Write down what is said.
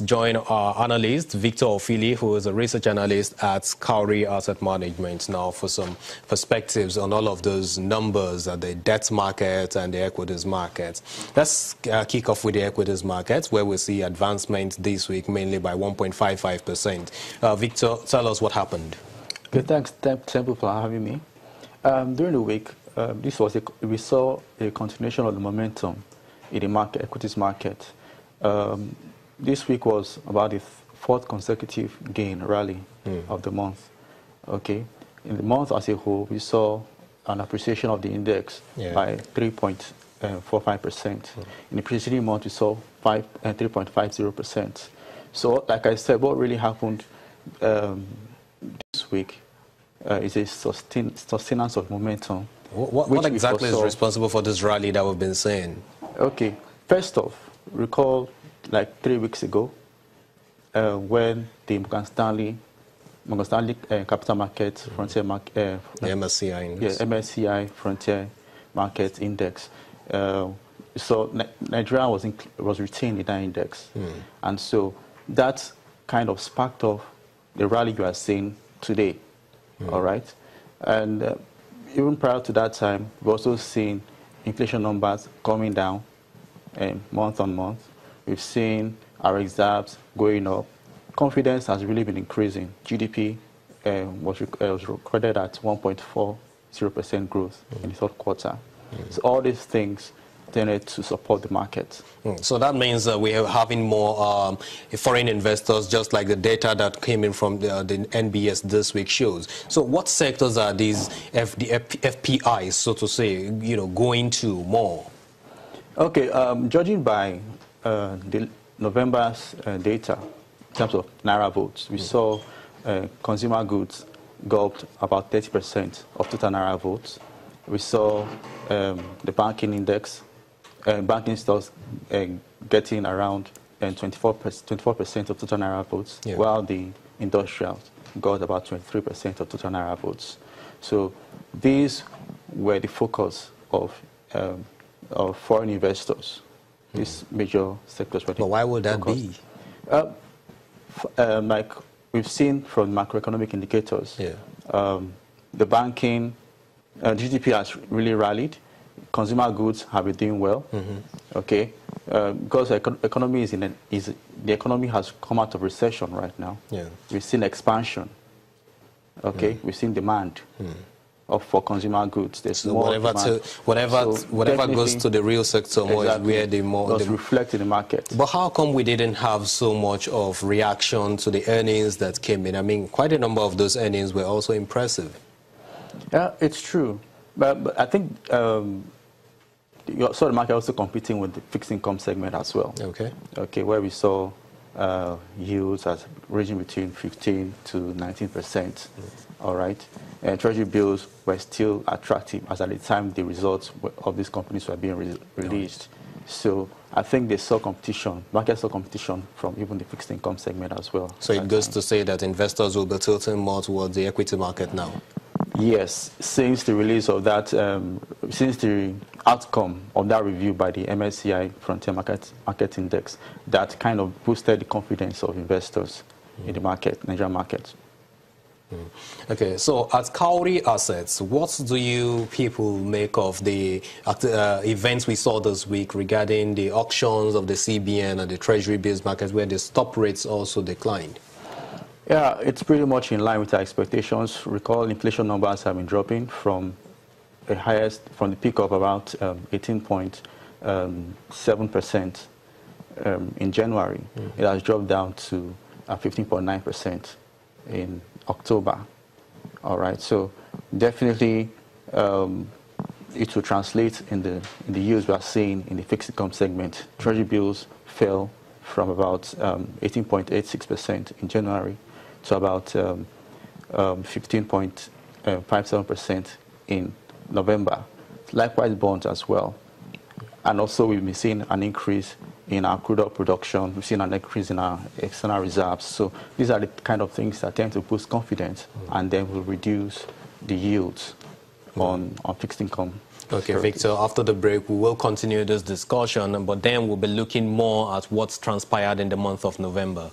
join our analyst, Victor Ofili, who is a research analyst at Cowrie Asset Management, now for some perspectives on all of those numbers at the debt market and the equities market. Let's kick off with the equities market, where we see advancement this week mainly by 1.55%. Victor, tell us what happened. Okay, thanks, Temple, for having me. During the week, we saw a continuation of the momentum in the market, equities market. This week was about the fourth consecutive gain rally of the month. Okay, in the month as a whole, we saw an appreciation of the index by 3.45%. In the preceding month, we saw 3.50%. So, like I said, what really happened this week is a sustenance of momentum. What exactly is responsible for this rally that we've been seeing? Okay, first off, recall like 3 weeks ago when the Morgan Stanley Capital Market Frontier Market, the MSCI Index. Yeah, MSCI Frontier Market Index. So Nigeria was retained in that index, and so that kind of sparked off the rally you are seeing today. All right, and even prior to that time, we've also seen inflation numbers coming down month on month. We've seen our reserves going up. Confidence has really been increasing. GDP was recorded at 1.40% growth in the third quarter. So all these things tended to support the market. So that means we are having more foreign investors, just like the data that came in from the NBS this week shows. So what sectors are these FPIs, so to say, going to more? Okay, judging by the November's data in terms of Naira votes, we saw consumer goods go up about 30% of total Naira votes. We saw the banking index, banking stocks getting around 24% of total Naira votes, while the industrials got about 23% of total Naira votes. So these were the focus of foreign investors. These major sectors. But why would that be? Like we've seen from macroeconomic indicators, the banking, GDP has really rallied. Consumer goods have been doing well. Okay, because the economy has come out of recession right now. We've seen expansion. Okay, we've seen demand. For consumer goods, there's so more whatever goes to the real sector more is where the more reflect in the market. But how come we didn't have so much of reaction to the earnings that came in? I mean, quite a number of those earnings were also impressive. Yeah, it's true, but I think you saw the market also competing with the fixed income segment as well. Okay, where we saw yields as ranging between 15 to 19%. All right, and treasury bills were still attractive as at the time the results of these companies were being released. So I think they saw competition, market saw competition from even the fixed income segment as well. So it goes to say that investors will be tilting more towards the equity market now. Yes, since the release of that, since the outcome of that review by the MSCI Frontier Market Index, that kind of boosted the confidence of investors in the market, Nigerian market. Okay, so at Cowrie Assets, what do you people make of the events we saw this week regarding the auctions of the CBN and the Treasury bills market, where the stop rates also declined? Yeah, it's pretty much in line with our expectations. Recall, inflation numbers have been dropping from the highest, from the peak of about 18.7% in January. It has dropped down to 15.9% in October. All right, so definitely it will translate in the yields we are seeing in the fixed income segment. Treasury bills fell from about 18.86% in January to about 15.57% in November. Likewise, bonds as well. And also we've been seeing an increase in our crude oil production. We've seen an increase in our external reserves. So these are the kind of things that tend to boost confidence and then will reduce the yields on fixed income. Okay, Victor, after the break, we will continue this discussion, but then we'll be looking more at what's transpired in the month of November.